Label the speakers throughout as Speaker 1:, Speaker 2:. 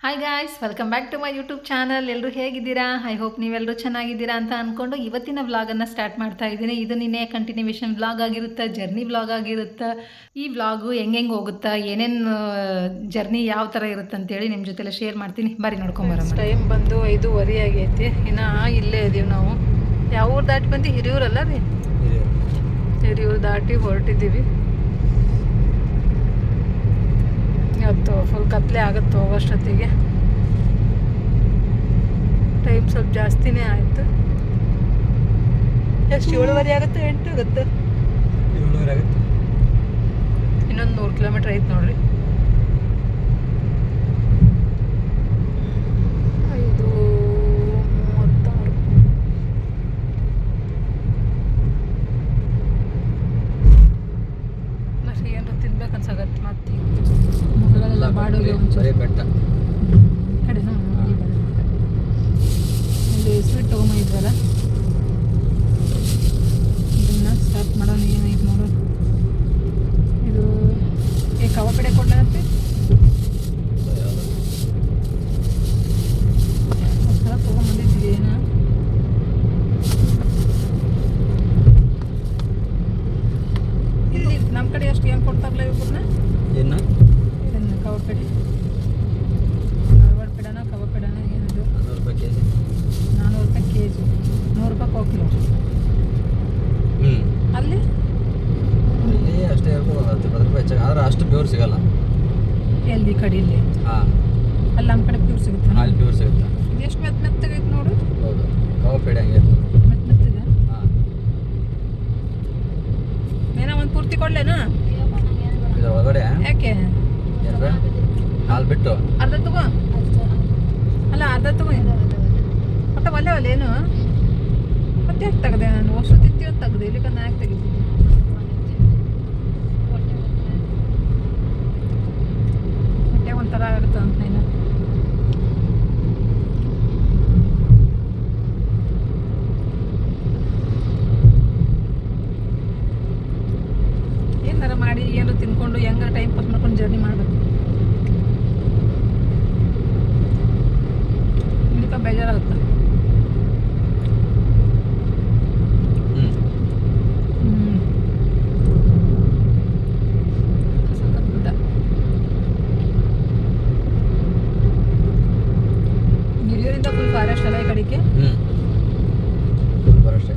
Speaker 1: Hi guys, welcome back to my YouTube channel. ಎಲ್ಲರೂ ಹೇಗಿದ್ದೀರಾ? I hope ನೀವೆಲ್ಲರೂ ಚೆನ್ನಾಗಿದ್ದೀರಾ ಅಂತ ಅಂದ್ಕೊಂಡು ಇವತ್ತಿನ ವ್ಲಾಗನ್ನು ಸ್ಟಾರ್ಟ್ ಮಾಡ್ತಾ ಇದ್ದೀನಿ. ಇದು ನಿನ್ನೆ ಕಂಟಿನ್ಯೂಷನ್ ವ್ಲಾಗ್ ಆಗಿರುತ್ತೆ, ಜರ್ನಿ ವ್ಲಾಗ್ ಆಗಿರುತ್ತೆ. ಈ ವ್ಲಾಗು ಹೆಂಗೆ ಹೋಗುತ್ತಾ, ಏನೇನು ಜರ್ನಿ ಯಾವ ಥರ ಇರುತ್ತೆ ಅಂತೇಳಿ ನಿಮ್ಮ ಜೊತೆಲ್ಲ ಶೇರ್ ಮಾಡ್ತೀನಿ. ಬರೀ ನೋಡ್ಕೊಂಬರೋಣ. ಟೈಮ್ ಬಂದು 5:30 ಆಗೈತಿ. ಇನ್ನು ಇಲ್ಲೇ ಇದೀವಿ ನಾವು. ಯಾವ ಊರು ದಾಟಿ ಬಂದು ಹಿರಿಯೂರಲ್ಲ ರೀ? ಹಿರಿಯೂರು ದಾಟಿ ಹೊರಟಿದ್ದೀವಿ. ಇವತ್ತು ಫುಲ್ ಕತ್ಲೆ ಆಗುತ್ತೆ ಹೋಗೋಷ್ಟೊತ್ತಿಗೆ. ಟೈಮ್ ಸ್ವಲ್ಪ ಜಾಸ್ತಿನೇ ಆಯಿತು. ಎಷ್ಟು 7:30 ಆಗುತ್ತೆ? 8 ಆಗುತ್ತೆ.
Speaker 2: 7:30 ಆಗುತ್ತೆ.
Speaker 1: ಇನ್ನೊಂದು 100 ಕಿಲೋಮೀಟ್ರ್ ಐತೆ ನೋಡ್ರಿ. 5:36 ಮತ್ತೆ ಏನಾರು ತಿನ್ಬೇಕು ಅನ್ಸಾಗತ್ತೆ. ಮತ್ತೆ ಮಗಳೆಲ್ಲ ಬಾಡೋಗಿ
Speaker 2: ಬರೀ ಬೆಟ್ಟ
Speaker 1: ಕಡೆನಾ ಇಲ್ಲಿ ಸ್ವೀಟ್ ತೊಗೊಂಬಂದಿದ್ವಲ್ಲ, ಇದನ್ನು ಸ್ಟಾರ್ಟ್ ಮಾಡೋಣ. ಏನೈತೆ ನೋಡೋಣ. ಇದು ಕವ ಕಡೆ ಕೊಡ್ಲತ್ತೆ ಒಂಥರ ತೊಗೊಂಬಂದಿದ್ವಿ. ಏನೋ ಇಲ್ಲಿ ನಮ್ಮ ಕಡೆ ಅಷ್ಟು ಏನು ಕೊಡ್ತಾರಲ್ಲ ಇವ್ರನ್ನ,
Speaker 2: ಏನು
Speaker 1: ಇದನ್ನು ಕವ ಕಡೆ ಪೆಡನ ಕವ ಪೆಡನ ಏನದು?
Speaker 2: 400 ರೂಪಾಯಿ ಕೆಜಿ.
Speaker 1: 400 ರೂಪಾಯಿ ಕೆಜಿ, 100 ರೂಪಾಯಿ ಪಾವು ಕಿಲೋ. ಅಲ್ಲಿ
Speaker 2: ಇಲ್ಲಿ ಅಷ್ಟೇ ಇರ್ಬೋದು, 10 ರೂಪಾಯಿ ಹೆಚ್ಚಾಗಿ. ಆದ್ರೆ ಅಷ್ಟು ಪ್ಯೂರ್ ಸಿಗಲ್ಲ
Speaker 1: ಎಲ್ಲಿ ಕಡೆ ಇಲ್ಲಿ.
Speaker 2: ಹಾಂ,
Speaker 1: ಅಲ್ಲಿ ನಮ್ಮ ಕಡೆ ಪ್ಯೂರ್ ಸಿಗುತ್ತೆ.
Speaker 2: ಅಲ್ಲಿ ಪ್ಯೂರ್ ಸಿಗುತ್ತೆ.
Speaker 1: ಇದು ಎಷ್ಟು ಮೆತ್ತಗೈತೆ ನೋಡು.
Speaker 2: ಹೌದು, ಕವ ಪೇಡೆ ಹಂಗೆ
Speaker 1: ಮೆತ್ತಗೆ.
Speaker 2: ಹಾಂ,
Speaker 1: ಏನೋ ಒಂದು ಪೂರ್ತಿ ಕೊಡ್ಲೇನಾ?
Speaker 2: ಇದ್ರ ಒಳಗಡೆ
Speaker 1: ಯಾಕೆ?
Speaker 2: ಹಾಲು ಬಿಟ್ಟು
Speaker 1: ಅರ್ಧ ತಗೋ. ಅಲ್ಲ ಅರ್ಧ ತಗೋ. ಮತ್ತೆ ಒಲೆ ಏನು ಮತ್ತೆ ಯಾಕೆ ತೆಗ್ದೆ? ನಾನು ವರ್ಷ ತಿಂತೀವಿ ಅಂತ ತೆಗ್ದೆ. ಇಲ್ಲಿ ಕನ್ನ ಯಾಕೆ ತೆಗಿತೀನಿ? ಹೊಟ್ಟೆ ಒಂಥರ ಆಗುತ್ತೆ ಅಂತ ನೀನು. ಏನಾರ ಮಾಡಿ ಏನಾರು ತಿನ್ಕೊಂಡು ಹೆಂಗಾರ ಟೈಮ್ ಪಾಸ್ ಮಾಡ್ಕೊಂಡು ಜರ್ನಿ ಮಾಡಬೇಕು. ಇದಕ್ಕೆ ಬೇಜಾರಾಗುತ್ತೆ. ಹಿರಿಯೂರಿಂದ ಫುಲ್ ಫಾರೆಸ್ಟ್ ಅಲ್ಲ ಈ ಕಡೆಗೆ.
Speaker 2: ಬರೋಷ್ಟೇ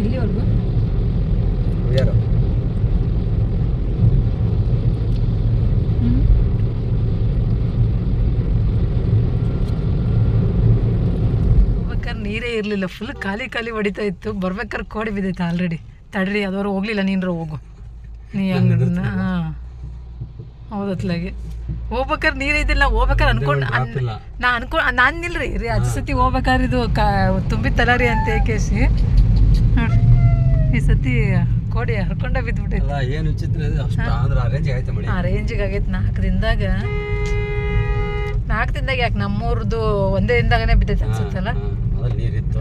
Speaker 1: ಎಲ್ಲಿವರೆಗೂ?
Speaker 2: ಯಾರು
Speaker 1: ಹೋಗ್ಬೇಕಾದ್ರೆ ನೀರೇ ಇರಲಿಲ್ಲ, ಫುಲ್ ಖಾಲಿ ಖಾಲಿ ಹೊಡಿತಾ ಇತ್ತು. ಬರ್ಬೇಕಾದ್ರೆ ಕೋಡಿ ಬಿದ್ದೈತೆ ಆಲ್ರೆಡಿ. ತಡ್ರಿ, ಅದವರು ಹೋಗ್ಲಿಲ್ಲ, ನೀನ್ರ ಹೋಗು ನೀ ಹಂಗನ್ನ. ಹಾಂ, ಹೌದತ್ಲಾಗೆ ಹೋಗ್ಬೇಕಾದ್ರೆ ನೀರೇ ಇದ್ದಿಲ್ಲ. ಹೋಗ್ಬೇಕಾದ್ರೆ ಅನ್ಕೊಂಡು ನಾನು ನಿಲ್ರಿ ರೀ ಅಜ್ಜ ಸತಿ ಹೋಗ್ಬೇಕಾದ್ರೆ ಇದು ತುಂಬಿತ್ತಲ್ಲ ರೀ ಅಂತ ಕೇಸಿ ನೋಡ್ರಿ. ಈ ಸತಿ ಕೋಡಿ ಹರ್ಕೊಂಡ ಬಿದ್ದುಬಿಟ್ಟೈತೆ.
Speaker 2: ಏನು ವಿಚಿತ್ರ ಇದೆ, ಅಷ್ಟು ಅಂದ್ರೆ ಆ ರೇಂಜಿಗೆ ಆಯ್ತು ಮಳೆ.
Speaker 1: ಆ ರೇಂಜಿಗೆ ಆಗೈತೆ. 4 ದಿನದಾಗ ಯಾಕೆ ನಮ್ಮೂರ್ದು ಒಂದೇ ದಿನದಾಗನೇ ಬಿದ್ದೈತೆ ಅನ್ಸುತ್ತಲ್ಲ.
Speaker 2: ಮೊದಲು ನೀರಿತ್ತು,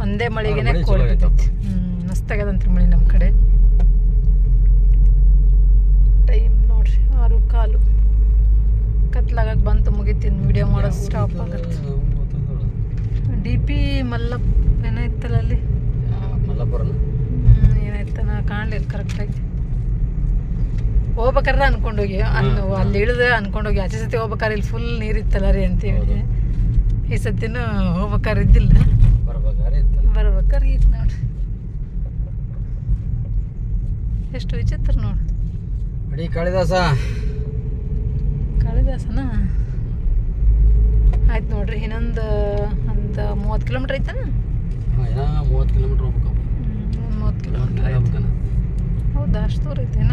Speaker 1: ಒಂದೇ ಮಳೆಗೆನೆ ಕೋಡಿ ಬಿದ್ದೈತಿ. ಮಸ್ತಾಗದಂತ ಮಳೆ ನಮ್ಮ ಕಡೆ. ಟೈಮ್ ನೋಡ್ರಿ 6:15. ಕತ್ಲಾಗಕ್ಕೆ ಬಂತು, ಮುಗಿತೀನಿ. ವಿಡಿಯೋ ಮಾಡೋದು ಸ್ಟಾಪ್ ಆಗುತ್ತೆ. DP ಮಲ್ಲಪ್ಪ ಏನಾಯ್ತಲ್ಲ ಅಲ್ಲಿ,
Speaker 2: ಮಲ್ಲಪುರನ
Speaker 1: ಏನಾಯ್ತ ನಾ ಕಾಣಲಿಲ್ಲ ಕರೆಕ್ಟಾಗಿ. ಹೋಗ್ಬೇಕಾದ್ರೆ ಅನ್ಕೊಂಡೋಗಿ ಅಲ್ಲಿ ಇಳಿದು ಅನ್ಕೊಂಡೋಗಿ ಆಚೆ ಸತಿ ಹೋಗ್ಬೇಕಾದ್ರೆ ಇಲ್ಲಿ ಫುಲ್ ನೀರಿತ್ತಲ್ಲ ರೀ ಅಂತೇಳಿ. ಈ ಸತಿನೂ ಹೋಗ್ಬೇಕಾದ್ರೆ ಇದ್ದಿಲ್ಲ, ಬರ್ಬೇಕಾದ್ರೆ ಇತ್ತು ನೋಡ್ರಿ. ಎಷ್ಟು ವಿಚಿತ್ರ ನೋಡಿ.
Speaker 2: ಅಡಿ ಕಾಳಿದಾಸನ
Speaker 1: ಆಯ್ತು ನೋಡ್ರಿ. ಇನ್ನೊಂದು ಒಂದು 30 ಕಿಲೋಮೀಟ್ರ್ ಐತನ?
Speaker 2: 30 ಕಿಲೋಮೀಟ್ರ್ ಹೋಗ್ಬೇಕು.
Speaker 1: 30 ಕಿಲೋಮೀಟ್ರ್ ಆಯ್ತು. ಹೌದಾ, ಅಷ್ಟು ದೂರ ಐತೇನ?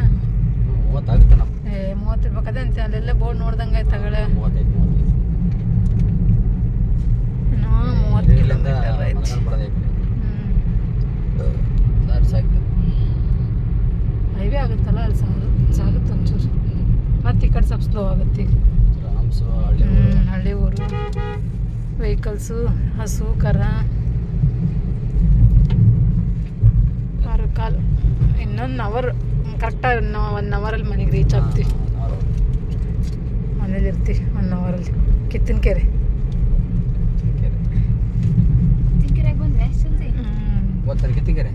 Speaker 2: 30 ಆಗುತ್ತೆ ನಾವು.
Speaker 1: 30 ಇರ್ಬೇಕದೆ ಅಂತ ಅಲ್ಲೆಲ್ಲ ಬೋರ್ಡ್ ನೋಡ್ದಂಗೆ ಆಯ್ತು ತಗೊಳ್ಳೆ.
Speaker 2: 35
Speaker 1: 30 ಕಿಲೋಮೀಟರ್ ಐತಿ. ಹೈವೇ ಆಗುತ್ತಲ್ಲ, ಅಲ್ಲಿ ಸಾಗುತ್ತೆ ಒಂಚೂರು. ಮತ್ತು ಈ ಕಡೆ ಸ್ವಲ್ಪ ಸ್ಲೋ ಆಗುತ್ತೆ. ಈಗ ಹಳ್ಳಿ ಊರು, ವೆಹಿಕಲ್ಸು, ಹಸು ಕರ. 6:15. ಇನ್ನೊಂದು ಅವರ್ ಕರೆಕ್ಟಾಗಿ 1 ಅವರಲ್ಲಿ ಮನೆಗೆ ರೀಚ್ ಆಗ್ತೀವಿ. ಕಿತ್ತಿನ ಕೆರೆ.
Speaker 2: ಗೊತ್ತಲ್ಲ ಕಿತ್ತಿನ ಕೆರೆ?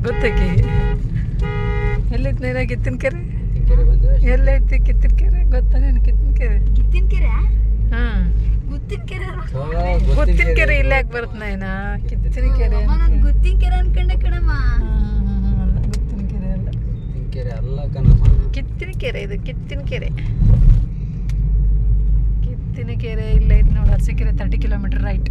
Speaker 1: ಗೊತ್ತಕ್ಕೆ ಎಲ್ಲೈತಿ ನೀರ ಕಿತ್ತಿನ ಕೆರೆ?
Speaker 2: ಕೆರೆ ಬಂದ್ರೆ
Speaker 1: ಎಲ್ಲೈತಿ ಕಿತ್ತಿನ ಕೆರೆ? ಗೊತ್ತಾ ನೀನು ಕಿತ್ತಿನ ಕೆರೆ?
Speaker 3: ಗಿತ್ತಿನ ಕೆರೆ?
Speaker 1: ಹಾಂ,
Speaker 3: ಗುತ್ತಿನ ಕೆರೆ.
Speaker 1: ಗುತ್ತಿನ ಕೆರೆ ಇಲ್ಲ ಯಾಕೆ ಬರುತ್ತೆ ನಾಯನ? ಕಿತ್ತಿನ ಕೆರೆ.
Speaker 3: ನಾನು ಗುತ್ತಿನ ಕೆರೆ ಅನ್ಕೊಂಡೆ ಕಣಮ್ಮ.
Speaker 1: ಅಲ್ಲ, ಗುತ್ತಿನ ಕೆರೆ ಅಲ್ಲ.
Speaker 2: ಕಿತ್ತಿನ ಕೆರೆ ಅಲ್ಲ ಕಣಮ್ಮ.
Speaker 1: ಕಿತ್ತಿನ ಕೆರೆ ಇದು, ಕಿತ್ತಿನ ಕೆರೆ. ಕಿತ್ತಿನ ಕೆರೆ ಇಲ್ಲ ಐತೆ ನೋಡಿ, Arsikere 30 kilometre right.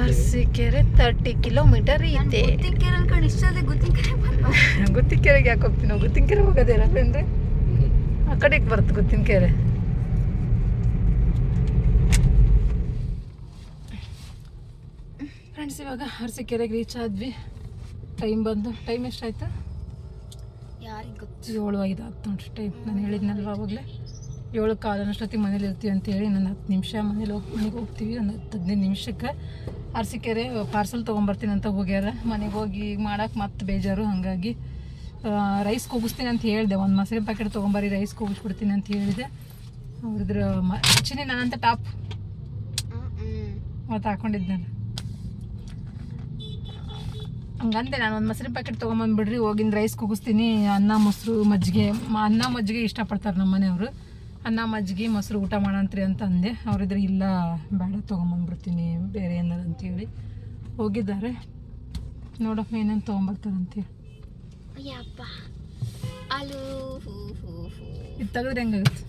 Speaker 1: Arsikere 30 kilometre ಐತೆ.
Speaker 3: ಗುತ್ತಿನ ಕೆರೆ ಅನ್ಕೊಂಡು ಇಷ್ಟೊಂದೇ ಗುತ್ತಿನ ಕೆರೆ ಬಂದು.
Speaker 1: ಗುತ್ತಿನ ಕೆರೆಗೆ ಯಾಕೆ ಹೋಗ್ತೀವಿ ನಾವು? ಗುತ್ತಿನ ಕೆರೆ ಹೋಗೋದೇನ ಫ್ರೆಂಡ್ರೆ? ಆ ಕಡೆಗೆ ಬರುತ್ತೆ ಗುತ್ತಿನ ಕೆರೆ. ಫ್ರೆಂಡ್ಸ್, ಇವಾಗ ಅರಸೀಕೆರೆಗೆ ರೀಚ್ ಆದ್ವಿ. ಟೈಮ್ ಎಷ್ಟಾಯ್ತು?
Speaker 3: ಯಾರಿಗೆ ಗೊತ್ತು?
Speaker 1: 7:05 ಆಯ್ತು ನೋಡ್ರಿ ಟೈಮ್. ನಾನು ಹೇಳಿದ್ನಲ್ವ ಆವಾಗಲೇ 7:15 ಅಷ್ಟೊತ್ತಿಗೆ ಮನೇಲಿ ಇರ್ತೀವಿ ಅಂತೇಳಿ. ನಾನು 10 ನಿಮಿಷ ಮನೆಗೆ ಹೋಗ್ತೀವಿ. ಒಂದು 15 ನಿಮಿಷಕ್ಕೆ ಅರಸೀಕೆರೆ ಪಾರ್ಸಲ್ ತೊಗೊಂಬರ್ತೀನಿ ಅಂತ ಹೋಗ್ಯಾರ. ಮನೆಗೆ ಹೋಗಿ ಈಗ ಮಾಡೋಕೆ ಮತ್ತೆ ಬೇಜಾರು. ಹಾಗಾಗಿ ರೈಸ್ ಕೂಗಿಸ್ತೀನಿ ಅಂತ ಹೇಳಿದೆ. ಒಂದು ಮೊಸರು ಪ್ಯಾಕೆಟ್ ತೊಗೊಂಬರ್ರಿ, ರೈಸ್ ಕೂಗಿಸ್ಬಿಡ್ತೀನಿ ಅಂತ ಹೇಳಿದೆ. ಅವ್ರದ್ರ ಚಿನ್ನಿ ನಾನಂತ ಟಾಪ್ ಮತ್ತು ಹಾಕೊಂಡಿದ್ನಲ್ಲ, ಹಂಗಂದೆ ನಾನು ಒಂದು ಮೊಸರು ಪ್ಯಾಕೆಟ್ ತೊಗೊಂಬಂದ್ಬಿಡ್ರಿ, ಹೋಗಿಂದ ರೈಸ್ ಕೂಗಿಸ್ತೀನಿ. ಅನ್ನ ಮೊಸರು ಮಜ್ಜಿಗೆ ಇಷ್ಟಪಡ್ತಾರೆ ನಮ್ಮ ಮನೆಯವರು. ಅನ್ನ ಮಜ್ಜಿಗೆ ಮೊಸರು ಊಟ ಮಾಡಂತ್ರಿ ಅಂತ ಅಂದೆ. ಅವರಿದ್ರೆ ಇಲ್ಲ ಬೇಡ ತೊಗೊಂಬಂದ್ಬಿಡ್ತೀನಿ ಬೇರೆ ಏನಾರು ಅಂತೇಳಿ ಹೋಗಿದ್ದಾರೆ. ನೋಡಪ್ಪ ಏನೇನು ತೊಗೊಂಬರ್ತಾರಂತೇಳಿ.
Speaker 3: ಅಯ್ಯಪ್ಪ ಅಲು
Speaker 1: ಇದು ತೆಗೆದ್ರೆ ಹೆಂಗಾಗುತ್ತೆ?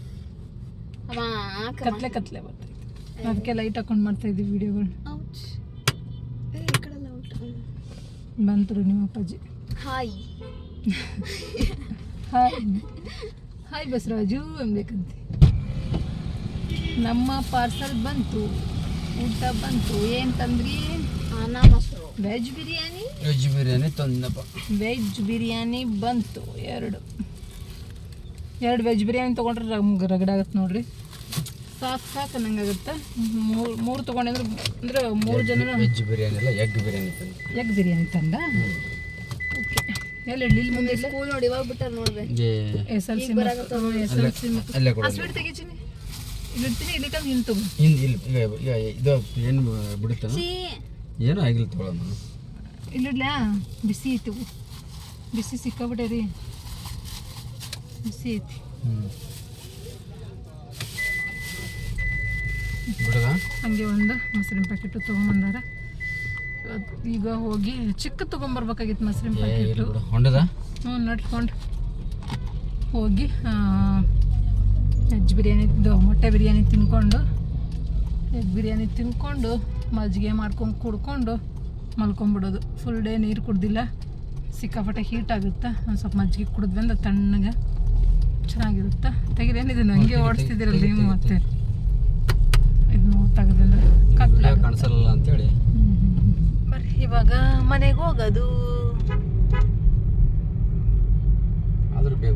Speaker 1: ಕತ್ಲೆ ಬರ್ತೈತೆ. ಅದಕ್ಕೆ ಲೈಟ್ ಹಾಕೊಂಡು ಮಾಡ್ತಾಯಿದ್ದೀವಿ ವೀಡಿಯೋಗಳು. ಬಂತರು ನಿಮ್ಮ ಅಪ್ಪಾಜಿ.
Speaker 3: ಹಾಯ್
Speaker 1: ಹಾಯ್ ಬಸವರಾಜು ಅನ್ಬೇಕಂತೆ. ನಮ್ಮ ಪಾರ್ಸಲ್ ಬಂತು, ಊಟ ಬಂತು. ಏನು ತಂದ್ರಿ?
Speaker 3: ಅನ್ನ ಮೊಸರು.
Speaker 1: ವೆಜ್ ಬಿರಿಯಾನಿ
Speaker 2: ತಂದಪ್ಪ.
Speaker 1: ವೆಜ್ ಬಿರಿಯಾನಿ ಬಂತು. ಎರಡು ವೆಜ್ ಬಿರಿಯಾನಿ ತೊಗೊಂಡ್ರೆ ನಮ್ಗೆ ರಗಡಾಗತ್ತೆ ನೋಡ್ರಿ. ಸಾಕು ಅನ್ನಂಗಾಗುತ್ತೆ. ಮೂರು ತೊಗೊಂಡ್ರೆ ಅಂದ್ರೆ 3 ಜನ.
Speaker 2: ವೆಜ್ ಬಿರಿಯಾನಿ ಅಲ್ಲ, ಎಗ್ ಬಿರಿಯಾನಿ ತಂದ. ಓಕೆ, ಎಲ್ಲಿ ಇಲ್ಲಿ ಮುಂದೆ
Speaker 3: ಸ್ಕೂಲ್ ನೋಡಿ ಇವಾಗ ಬಿಟ್ಟಾರ ನೋಡ್ರಿ.
Speaker 1: SLC ಸ್ವೀಟ್ ತೆಗಿತೀನಿ, ಇಲ್ಲಿಡ್ತೀನಿ. ಇಲ್ಲಿ ತಂದು ನಿಂತು
Speaker 2: ಇದು ಏನು ಬಿಡುತ್ತ? ಏನೂ ಆಗಿಲ್ಲ ತೊಗೊಳೋಣ.
Speaker 1: ಇಲ್ಲಿಡ್ಲಾ? ಬಿಸಿ ಐತಿ, ಬಿಸಿ ಸಿಕ್ಕಾಬಿಟ್ಟೆ ರೀ, ಬಿಸಿ ಐತಿ.
Speaker 2: ಬಿಡದ
Speaker 1: ಹಂಗೆ ಒಂದು ಮೊಸರಿನ ಪ್ಯಾಕೆಟು ತೊಗೊಂಬಂದಾರ. ಈಗ ಹೋಗಿ ಚಿಕ್ಕ ತೊಗೊಂಬರ್ಬೇಕಾಗಿತ್ತು ಮೊಸರಿನ ಪ್ಯಾಕೆಟು.
Speaker 2: ಹೊಂಡದ
Speaker 1: ನಡ್ಕೊಂಡು ಹೋಗಿ ವೆಜ್ ಬಿರಿಯಾನಿದು ಮೊಟ್ಟೆ ಬಿರಿಯಾನಿ ತಿನ್ಕೊಂಡು, ಎಗ್ ಬಿರಿಯಾನಿ ತಿನ್ಕೊಂಡು, ಮಜ್ಜಿಗೆ ಮಾಡ್ಕೊಂಡು ಕುಡ್ಕೊಂಡು ಮಲ್ಕೊಂಬಿಡೋದು. ಫುಲ್ ಡೇ ನೀರು ಕುಡ್ದಿಲ್ಲ, ಸಿಕ್ಕಾಪಟ್ಟೆ ಹೀಟ್ ಆಗುತ್ತೆ. ಒಂದು ಸ್ವಲ್ಪ ಮಜ್ಜಿಗೆ ಕುಡಿದ್ವಿ ಅಂದ್ರೆ ತಣ್ಣಗೆ ಚೆನ್ನಾಗಿರುತ್ತೆ. ತೆಗಿದೇನಿದೆ ಹಂಗೆ ಓಡಿಸ್ತಿದ್ದೀರಲ್ಲ ನೀವು, ಮತ್ತೆ ಇದು ತೆಗೆದ್ರೆ
Speaker 2: ಕಾಣಿಸಲ್ಲ ಅಂತೇಳಿ
Speaker 1: ಬರ್ರಿ ಇವಾಗ ಮನೆಗೆ ಹೋಗೋದು.
Speaker 2: ಆದ್ರೂ ಬೇಗ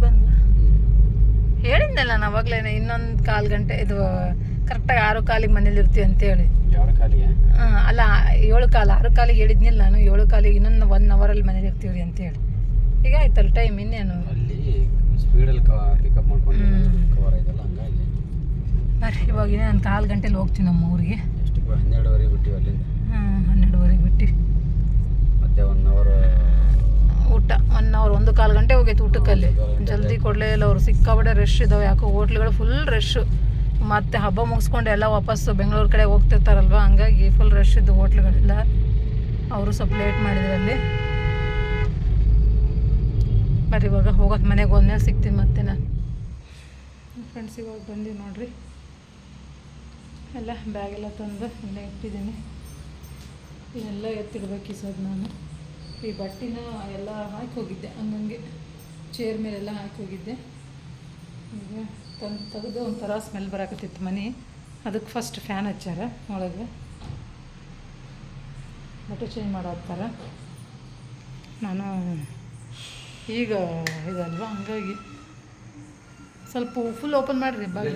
Speaker 2: ಬಂದ
Speaker 1: ಹೇಳಿದ್ನಲ್ಲ ನಾನು ಅವಾಗಲೇ, ಇನ್ನೊಂದು 1/4 ಗಂಟೆ ಇದು ಕರೆಕ್ಟಾಗಿ 6:15 ಮನೇಲಿ ಇರ್ತೀವಿ ಅಂತೇಳಿ.
Speaker 2: ಯಾವ ಕಾಲಿಗೆ?
Speaker 1: ಅಲ್ಲ 7:15, 6:15 ಹೇಳಿದ್ನಿಲ್ಲ ನಾನು. 7:15 ಇನ್ನೊಂದು 1 ಅವರಲ್ಲಿ ಮನೇಲಿ ಇರ್ತೀವಿ ಅಂತೇಳಿ. ಈಗ ಆಯ್ತಲ್ಲ ಟೈಮ್, ಇನ್ನೇನು
Speaker 2: ಅಲ್ಲಿ ಸ್ಪೀಡಲ್ಲಿ ಪಿಕಪ್ ಮಾಡ್ಕೊಂಡು ಕವರ್ ಆಯ್ತಲ್ಲ, ಹಂಗಾಗಿ
Speaker 1: ಬರ್ರಿ ಇವಾಗ ನಾನು 1/4 ಗಂಟೆಲಿ ಹೋಗ್ತೀನಿ ನಮ್ಮ ಊರಿಗೆ.
Speaker 2: ಎಷ್ಟು 12:30 ಬಿಟ್ಟಿವಿ ಅಲ್ಲಿಂದ.
Speaker 1: 12:30 ಬಿಟ್ಟು
Speaker 2: ಮತ್ತೆ 1 ಅವರ್
Speaker 1: ಊಟ. 1 ಅವರ್ 1/4 ಗಂಟೆ ಹೋಗೈತೆ ಊಟಕ್ಕಲ್ಲಿ. ಜಲ್ದಿ ಕೊಡಲೇ ಇಲ್ಲ ಅವರು. ಸಿಕ್ಕಾಬಟ್ಟೆ ರಶ್ ಇದಾವೆ ಯಾಕೋ, ಹೋಟ್ಲುಗಳು ಫುಲ್ ರಶ್ಶು. ಮತ್ತು ಹಬ್ಬ ಮುಗಿಸ್ಕೊಂಡು ಎಲ್ಲ ವಾಪಸ್ಸು ಬೆಂಗಳೂರು ಕಡೆ ಹೋಗ್ತಿರ್ತಾರಲ್ವ, ಹಂಗಾಗಿ ಫುಲ್ ರಶ್ ಇದ್ದು ಹೋಟ್ಲುಗಳೆಲ್ಲ. ಅವರು ಸ್ವಲ್ಪ ಲೇಟ್ ಮಾಡಿದ್ರು ಅಲ್ಲಿ. ಬರ್ರಿ ಇವಾಗ ಹೋಗೋದು, ಮನೆಗೆ ಹೋದ್ಮೇಲೆ ಸಿಗ್ತೀನಿ ಮತ್ತೆ ನಾನು. ಫ್ರೆಂಡ್ಸ್ ಇವಾಗ ಬಂದು ನೋಡ್ರಿ, ಎಲ್ಲ ಬ್ಯಾಗೆಲ್ಲ ತಂದು ಎಲ್ಲ ಇಟ್ಟಿದ್ದೀನಿ. ಇದೆಲ್ಲ ಎತ್ತಿಡ್ಬೇಕು ಈ ಸದ್ ನಾನು. ಈ ಬಟ್ಟೆನ ಎಲ್ಲ ಹಾಕಿ ಹೋಗಿದ್ದೆ, ಹಂಗಂಗೆ ಚೇರ್ ಮೇಲೆಲ್ಲ ಹಾಕಿ ಹೋಗಿದ್ದೆ. ಈಗ ತೆಗೆದು ಒಂಥರ ಸ್ಮೆಲ್ ಬರಾಕತ್ತಿತ್ತು ಮನೆ. ಅದಕ್ಕೆ ಫಸ್ಟ್ ಫ್ಯಾನ್ ಹಚ್ಚಾರ ಒಳಗೆ, ಬಟ್ಟೆ ಚೇಂಜ್ ಮಾಡಾಕ್ತಾರ. ನಾನು ಈಗ ಇದಲ್ವ, ಹಂಗಾಗಿ ಸ್ವಲ್ಪ ಫುಲ್ ಓಪನ್ ಮಾಡಿರಿ ಬಾಗಿ.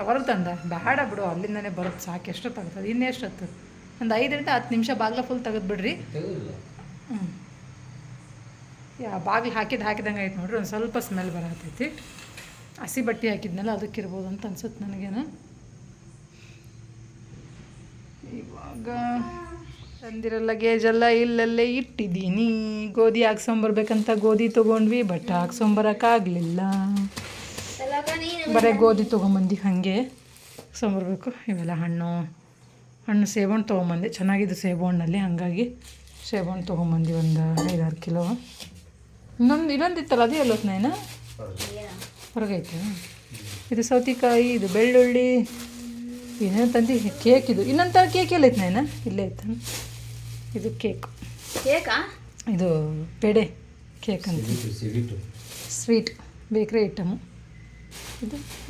Speaker 1: ಹೊರಗೆ ತಂದ ಬೇಡ ಬಿಡು, ಅಲ್ಲಿಂದನೇ ಬರುತ್ತೆ ಸಾಕು. ಎಷ್ಟೊತ್ತಾಗ್ತದೆ? ಇನ್ನೆಷ್ಟೊತ್ತು? ಒಂದು 5 ರಿಂದ 10 ನಿಮಿಷ ಬಾಗಿಲ ಫುಲ್ ತೆಗೆದು ಬಿಡ್ರಿ. ಬಾಗಿಲು ಹಾಕಿದಂಗೆ ಆಯ್ತು ನೋಡ್ರಿ. ಒಂದು ಸ್ವಲ್ಪ ಸ್ಮೆಲ್ ಬರತೈತಿ. ಹಸಿ ಬಟ್ಟೆ ಹಾಕಿದ್ನಲ್ಲ ಅದಕ್ಕಿರ್ಬೋದು ಅಂತ ಅನ್ಸುತ್ತೆ ನನಗೇನು. ಇವಾಗ ತಂದಿರೋ ಲಗೇಜೆಲ್ಲ ಇಲ್ಲಲ್ಲೇ ಇಟ್ಟಿದ್ದೀನಿ. ಗೋಧಿ ಹಾಕ್ಸೊಂಬರ್ಬೇಕಂತ ಗೋಧಿ ತೊಗೊಂಡ್ವಿ, ಬಟ್ ಹಾಕ್ಸೊಂಬರೋಕ್ಕಾಗಲಿಲ್ಲ. ಬರೀ ಗೋಧಿ ತೊಗೊಂಬಂದು ಹಾಗೆ ಹಾಕ್ಸೊಂಬರ್ಬೇಕು. ಇವೆಲ್ಲ ಹಣ್ಣು ಸೇಬಣ್ಣು ತೊಗೊಂಬಂದೆ, ಚೆನ್ನಾಗಿದ್ದು ಸೇಬಣ್ಣಲ್ಲಿ, ಹಾಗಾಗಿ ಸೇಬಣ್ಣು ತೊಗೊಂಬಂದು ಒಂದು 5-6 ಕಿಲೋ. ಇನ್ನೊಂದಿತ್ತಲ್ಲ ಅದೇ ಎಲ್ಲೋತ್ ನೈನಾ ಹೊರಗೈತೆ. ಇದು ಸೌತೆಕಾಯಿ, ಇದು ಬೆಳ್ಳುಳ್ಳಿ, ಏನೇನು ತಂದು ಕೇಕ್. ಇದು ಇನ್ನೊಂದು ಥರ ಕೇಕ್ ಎಲ್ಲೈತೆ ನೈನಾ? ಇಲ್ಲೇ ಐತೆ. ಇದು ಕೇಕಾ? ಇದು ಪೇಡೆ ಕೇಕ್ ಅಂತ, ಸ್ವೀಟ್ ಬೇಕ್ರಿ ಐಟಮು.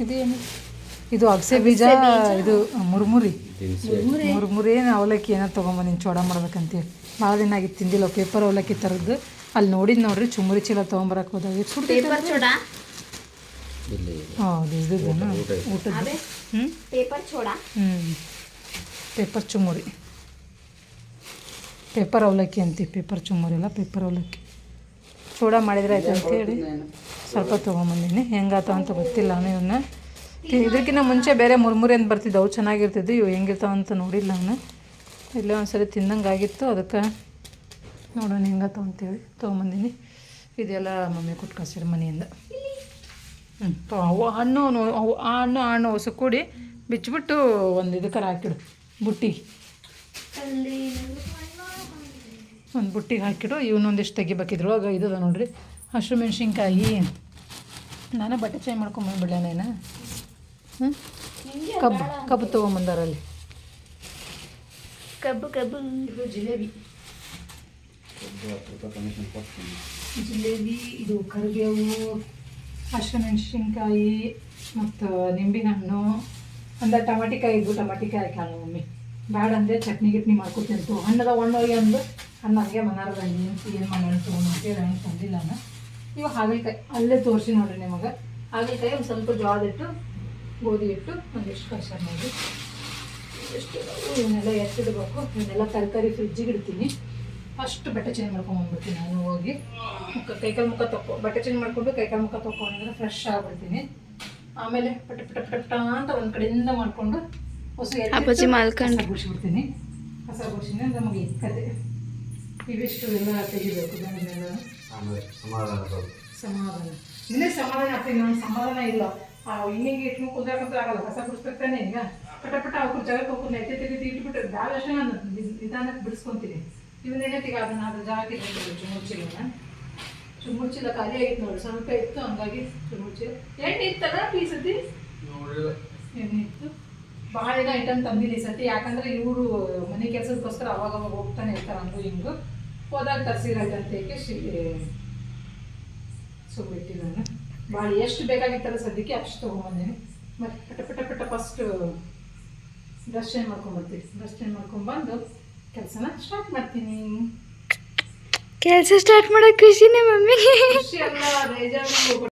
Speaker 1: ಇದು ಏನು? ಇದು ಅಗಸೆ ಬೀಜ, ಇದು ಮುರುಮುರಿ ಏನು ಅವಲಕ್ಕಿ ಏನೋ ತೊಗೊಂಬಂದಿನಿ ಚೋಡ ಮಾಡ್ಬೇಕಂತೀವಿ. ಭಾಳ ದಿನ ಆಗಿತ್ತು ತಿಂದಿಲ್ಲ. ಪೇಪರ್ ಅವಲಕ್ಕಿ ಥರದ್ದು ಅಲ್ಲಿ ನೋಡಿದ್ದು ನೋಡ್ರಿ. ಚುಮ್ಮರಿ ಚೀಲ ತೊಗೊಂಬರಕ್ಕೆ ಹೋದಾಗ ಹೌದು ಇದ್ದನ್ನು ಊಟದ ಪೇಪರ್ ಚುಮ್ಮರಿ, ಪೇಪರ್ ಅವಲಕ್ಕಿ ಅಂತೀವಿ. ಪೇಪರ್ ಚುಮ್ಮರಿ ಅಲ್ಲ, ಪೇಪರ್ ಅವಲಕ್ಕಿ. ಚೂಡ ಮಾಡಿದ್ರೆ ಆಯ್ತು ಅಂತೇಳಿ ಸ್ವಲ್ಪ ತೊಗೊಂಬಂದಿನಿ. ಹೆಂಗಾತಾವ ಅಂತ ಗೊತ್ತಿಲ್ಲ. ನಾನು ಇವನ್ನ ಇದಕ್ಕಿಂತ ಮುಂಚೆ ಬೇರೆ ಮುರುಮುರಿ ಅಂತ ಬರ್ತಿದ್ದು, ಅವು ಚೆನ್ನಾಗಿರ್ತಿದ್ವು. ಇವು ಹೆಂಗಿರ್ತಾವಂತ ನೋಡಿಲ್ಲ ನಾನು. ಇಲ್ಲೇ ಒಂದ್ಸರಿ ತಿಂದಂಗೆ ಆಗಿತ್ತು, ಅದಕ್ಕೆ ನೋಡೋಣ ಹೆಂಗಾತಾವ ಅಂತೇಳಿ ತೊಗೊಂಬಂದಿನಿ. ಇದೆಲ್ಲ ಮಮ್ಮಿ ಕೊಟ್ಟು ಕಳ್ಸಿರ ಮನೆಯಿಂದ. ಅವು ಹಣ್ಣು ಹೊಸ ಕೂಡಿ ಬಿಚ್ಚಿಬಿಟ್ಟು ಒಂದು ಇದಕ್ಕೆ ಹಾಕಿಡು, ಬುಟ್ಟಿಗೆ ಒಂದು ಬುಟ್ಟಿಗೆ ಹಾಕಿಡು. ಇವನೊಂದಿಷ್ಟು ತೆಗಿಬೇಕಿದ್ರೊಳಗೆ ಇದದ ನೋಡ್ರಿ, ಹಸಿರು ಮೆಣಸಿನ್ಕಾಯಿ. ನಾನು ಬಟ್ಟೆ ಚೇಂಜ್ ಮಾಡ್ಕೊಂಬಂದ್ಬಿಡ್ಲೇನೇನ. ಕಬ್ಬು ತೊಗೊಂಬಂದಾರಲ್ಲಿ. ಇದು ಜಿಲೇಬಿ, ಇದು ಕರಿಬೇವು, ಹಸಿರು ಮೆಣಸಿನ್ಕಾಯಿ ಮತ್ತು ನಿಂಬೆಹಣ್ಣು, ಒಂದು ಟಮಾಟಿಕಾಯಿ ಇದ್ವು. ಟಮಾಟಿಕಾಯಿ ಹಾಕಿ ಮಮ್ಮಿ ಬ್ಯಾಡ ಅಂದರೆ ಚಟ್ನಿ ಗಿಟ್ನಿ ಮಾಡ್ಕೊತಿಂತು. ಹಣ್ಣದ ಒಣ್ಣೋಗಿ ಅಂದು ಹಣ್ಣು ಹಂಗೆ ಮನಾರದಾಗಿ ಏನು ಮಾಡೋಣ ತೊಗೊಂಡು ಅಂತೇಳಿ ಹಣ್ಣು ತಂದಿಲ್ಲ ನಾನು. ಇವಾಗ ಹಾಗಲಕಾಯಿ ಅಲ್ಲೇ ತೋರಿಸಿ ನೋಡಿರಿ ನಿಮಗೆ. ಹಾಗಲಕಾಯಿ ಒಂದು ಸ್ವಲ್ಪ ಜೋಳದ ಹಿಟ್ಟು, ಗೋಧಿ ಹಿಟ್ಟು ಒಂದಿಷ್ಟು ಕಷಾಯ ಮಾಡಿ ಎಷ್ಟು ಇವನ್ನೆಲ್ಲ ಎತ್ತಿಡಬೇಕು. ಇವನ್ನೆಲ್ಲ ತರಕಾರಿ ಫ್ರಿಜ್ಜಿಗೆ ಇಡ್ತೀನಿ. ಫಸ್ಟ್ ಬಟ್ಟೆ ಚೇಂಜ್ ಮಾಡ್ಕೊಂಬಂದ್ಬಿಡ್ತೀನಿ ನಾನು. ಹೋಗಿ ಕೈಕಾಲು ಮುಖ ಬಟ್ಟೆ ಚೇಂಜ್ ಮಾಡಿಕೊಂಡು ಕೈಕಾಲು ಮುಖ ತೊಗೊಂಡ್ರೆ ಫ್ರೆಶ್ ಆಗಿಬಿಡ್ತೀನಿ. ಆಮೇಲೆ ಪಟ ಅಂತ ಒಂದು ಕಡೆಯಿಂದ ಮಾಡಿಕೊಂಡು ಗುಡಿಸ್ಬಿಡ್ತೀನಿ. ಕಸ ಗುಡಿಸಿನ ನಮಗೆ ಕತೆ ಇವಿಷ್ಟು ಎಲ್ಲ ತೆಗಿಬೇಕು. ಸಮಾಧಾನ ಇನ್ನೇ ಸಮಾಧಾನ ಆಗ್ತೀನಿ. ನಾನು ಸಮಾಧಾನ ಇಲ್ಲ. ಹಿಂಗೆ ಇಟ್ಟು ಕುಂದ್ರಕಂತ ಆಗಲ್ಲ. ಕಸ ಗುಡಿಸ್ಬೇಕಾನೆ. ಈಗ ಪಟ ಅವ್ರ ಜಾಗಕ್ಕೆ ಹೋಗ್ಕೊಂಡು ಎತ್ತೆ ತೆಗೆದು ಇಟ್ಬಿಟ್ರೆ ಬ್ಯಾಗ ಅಷ್ಟೇ ನಾನು ನಿಧಾನಕ್ಕೆ ಬಿಡಿಸ್ಕೊತೀನಿ. ಇವನ್ನೇನೇ ತೆಗಾದ ಅದ್ರ ಜಾಗಕ್ಕೆ ಚುಮ್ಮುಚ್ಚಿಲ ಖಾಲಿ ಆಗಿತ್ತು ನೋಡಿ. ಸ್ವಲ್ಪ ಇತ್ತು, ಹಂಗಾಗಿ ಚುಮ್ಮುಚ್ಚಿಲ ಎಣ್ಣೆ ಇತ್ತಲ್ಲ ಪೀಸತಿ ಎಣ್ಣೆ ಇತ್ತು. ಭಾಳ ದಿನ ಐಟಮ್ ತಂದಿಲ್ಲ ಈ ಸತಿ. ಯಾಕಂದ್ರೆ ಇವರು ಮನೆ ಕೆಲಸಕ್ಕೋಸ್ಕರ ಅವಾಗ ಹೋಗ್ತಾನೆ ಇರ್ತಾರೆ. ಹಂಗು ಹಿಂಗು ಹೋದಾಗ ತರಿಸಿರಂತೇಕೆ ಸುಬಿಟ್ಟು ನಾನು ಭಾಳ ಎಷ್ಟು ಬೇಕಾಗಿತ್ತಲ್ಲ ಸದ್ಯಕ್ಕೆ ಅಷ್ಟು ತೊಗೊಂಬಂದೇನೆ. ಮತ್ತು ಪಟ ಫಸ್ಟ್ ಬ್ರಷ್ ಚೇಂಜ್ ಮಾಡ್ಕೊಂಬರ್ತೀನಿ. ಬ್ರಷ್ ಚೇಂಜ್ ಮಾಡ್ಕೊಂಡ್ಬಂದು ಕೆಲಸನ ಸ್ಟಾರ್ಟ್ ಮಾಡ್ತೀನಿ.
Speaker 3: ಕೆಲಸ ಸ್ಟಾರ್ಟ್ ಮಾಡೋಕೆ ಖುಷಿನೇ ಮಮ್ಮಿ.
Speaker 1: ಖುಷಿ ಅಲ್ಲ, ಬೇಜಾರು.